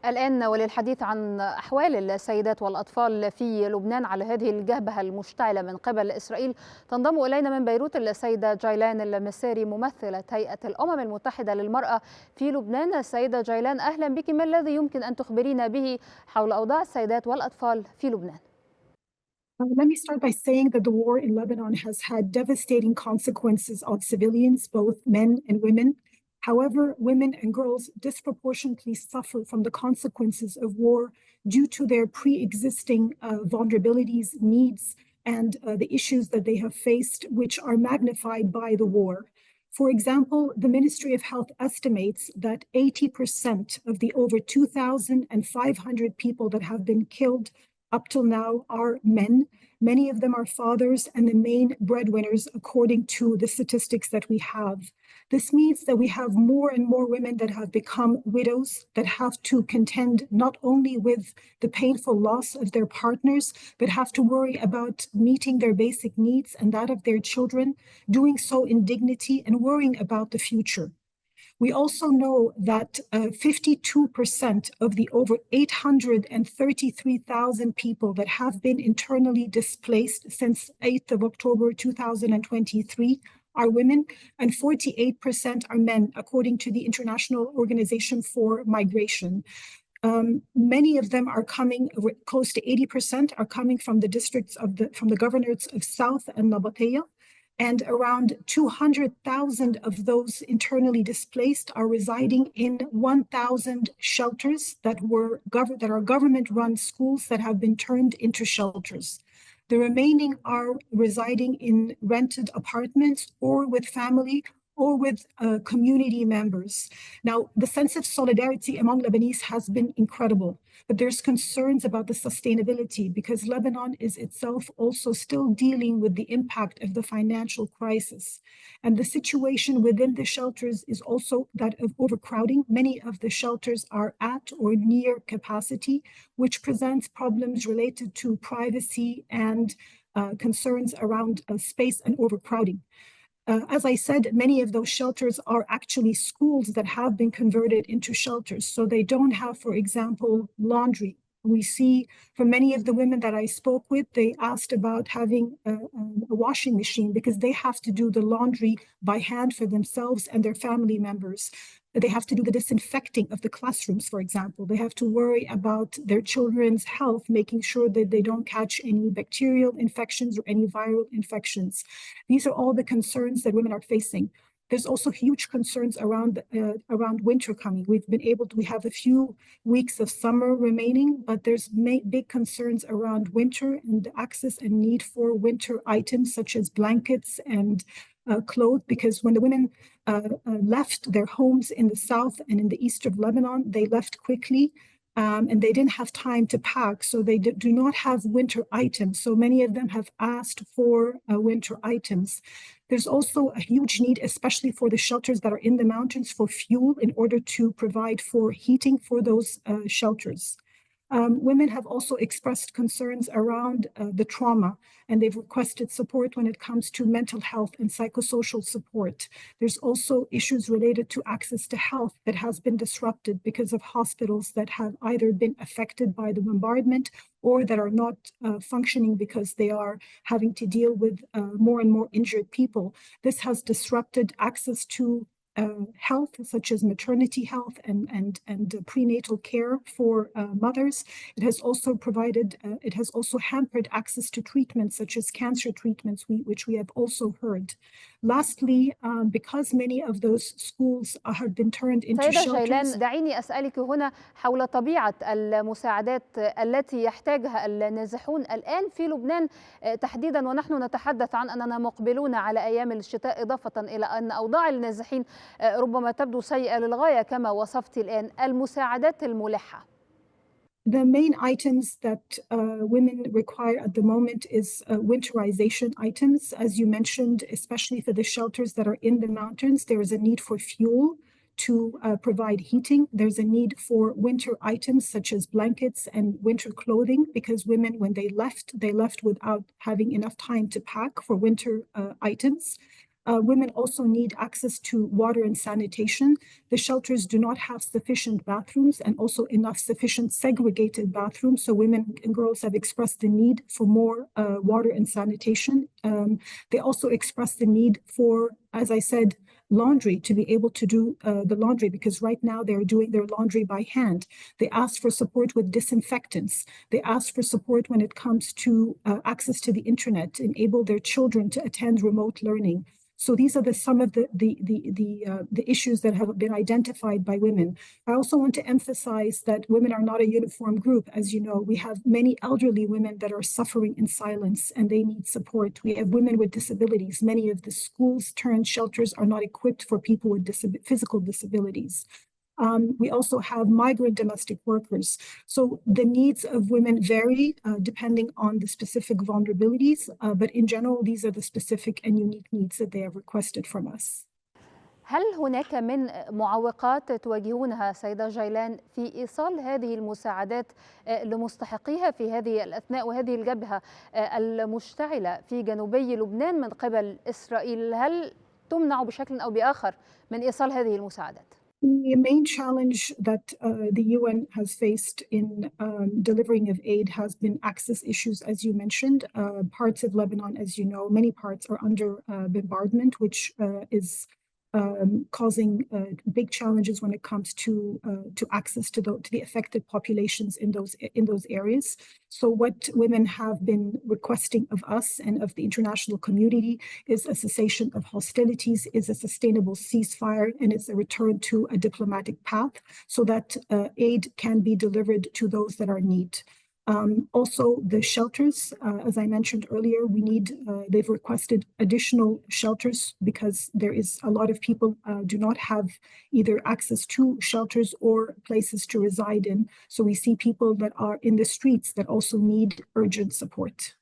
الآن وللحديث عن أحوال السيدات والأطفال في لبنان على هذه الجبهة المشتعلة من قبل إسرائيل، تنضم إلينا من بيروت السيدة جيلان المسيري ممثلة هيئة الأمم المتحدة للمرأة في لبنان. السيدة جيلان، أهلا بك. ما الذي يمكن أن تخبرينا به حول أوضاع السيدات والأطفال في لبنان؟ Let me start by saying that the war in Lebanon has had devastating consequences on civilians, both men and women. However, women and girls disproportionately suffer from the consequences of war due to their pre-existing vulnerabilities, needs, and the issues that they have faced, which are magnified by the war. For example, the Ministry of Health estimates that 80% of the over 2,500 people that have been killed up till now are men. Many of them are fathers and the main breadwinners, according to the statistics that we have. This means that we have more and more women that have become widows, that have to contend not only with the painful loss of their partners, but have to worry about meeting their basic needs and that of their children, doing so in dignity and worrying about the future. We also know that 52% of the over 833,000 people that have been internally displaced since 8th of October 2023 are women, and 48% are men, according to the International Organization for Migration. Many of them are coming, close to 80% are coming from the districts from the governorates of South and Nabatea. And around 200,000 of those internally displaced are residing in 1,000 shelters that are government-run schools that have been turned into shelters. The remaining are residing in rented apartments or with family or with community members. Now, the sense of solidarity among Lebanese has been incredible, but there's concerns about the sustainability because Lebanon is itself also still dealing with the impact of the financial crisis. And the situation within the shelters is also that of overcrowding. Many of the shelters are at or near capacity, which presents problems related to privacy and concerns around space and overcrowding. As I said, many of those shelters are actually schools that have been converted into shelters. So they don't have, for example, laundry. We see from many of the women that I spoke with, they asked about having a washing machine because they have to do the laundry by hand for themselves and their family members. They have to do the disinfecting of the classrooms, for example. They have to worry about their children's health, making sure that they don't catch any bacterial infections or any viral infections. These are all the concerns that women are facing. There's also huge concerns around winter coming. We have a few weeks of summer remaining, but there's big concerns around winter and the access and need for winter items such as blankets and clothes, because when the women left their homes in the south and in the east of Lebanon, they left quickly. And they didn't have time to pack, so they do not have winter items. So many of them have asked for winter items. There's also a huge need, especially for the shelters that are in the mountains, for fuel in order to provide for heating for those shelters. Women have also expressed concerns around the trauma, and they've requested support when it comes to mental health and psychosocial support. There's also issues related to access to health that has been disrupted because of hospitals that have either been affected by the bombardment or that are not functioning because they are having to deal with more and more injured people. This has disrupted access to health, such as maternity health and prenatal care for mothers. It has also hampered access to treatments such as cancer treatments, which we have also heard. Lastly, because many of those schools have been turned into سيدة shelters. جيلان، دعيني أسألك هنا حول طبيعة المساعدات التي يحتاجها النازحون الآن في لبنان تحديدا، ونحن نتحدث عن أننا مقبلون على أيام الشتاء، إضافة إلى أن أوضاع النازحين ربما تبدو سيئة للغاية كما وصفت الآن. المساعدات الملحة. The main items that women require at the moment is winterization items. As you mentioned, especially for the shelters that are in the mountains, there is a need for fuel to provide heating. There's a need for winter items such as blankets and winter clothing, because women, when they left without having enough time to pack for winter items. Women also need access to water and sanitation. The shelters do not have sufficient bathrooms and also enough sufficient segregated bathrooms. So women and girls have expressed the need for more water and sanitation. They also express the need for, as I said, laundry, to be able to do the laundry, because right now they're doing their laundry by hand. They ask for support with disinfectants. They ask for support when it comes to access to the internet, enable their children to attend remote learning. So these are some of the issues that have been identified by women. I also want to emphasize that women are not a uniform group. As you know, we have many elderly women that are suffering in silence and they need support. We have women with disabilities. Many of the schools turned shelters are not equipped for people with physical disabilities. We also have migrant domestic workers. So the needs of women vary depending on the specific vulnerabilities, but in general, these are the specific and unique needs that they have requested from us. هل هناك من معوقات تواجهونها سيدة جيلان في إيصال هذه المساعدات لمستحقيها في هذه الأثناء وهذه الجبهة المشتعلة في جنوبي لبنان من قبل إسرائيل؟ هل تمنع بشكل أو بآخر من إيصال هذه المساعدات؟ The main challenge that the UN has faced in delivering of aid has been access issues, as you mentioned. Parts of Lebanon, as you know, many parts are under bombardment, which is causing big challenges when it comes to access to the affected populations in those areas. So what women have been requesting of us and of the international community is a cessation of hostilities, is a sustainable ceasefire, and it's a return to a diplomatic path so that aid can be delivered to those that are in need. Also, the shelters, as I mentioned earlier, they've requested additional shelters because there is a lot of people do not have either access to shelters or places to reside in. So we see people that are in the streets that also need urgent support.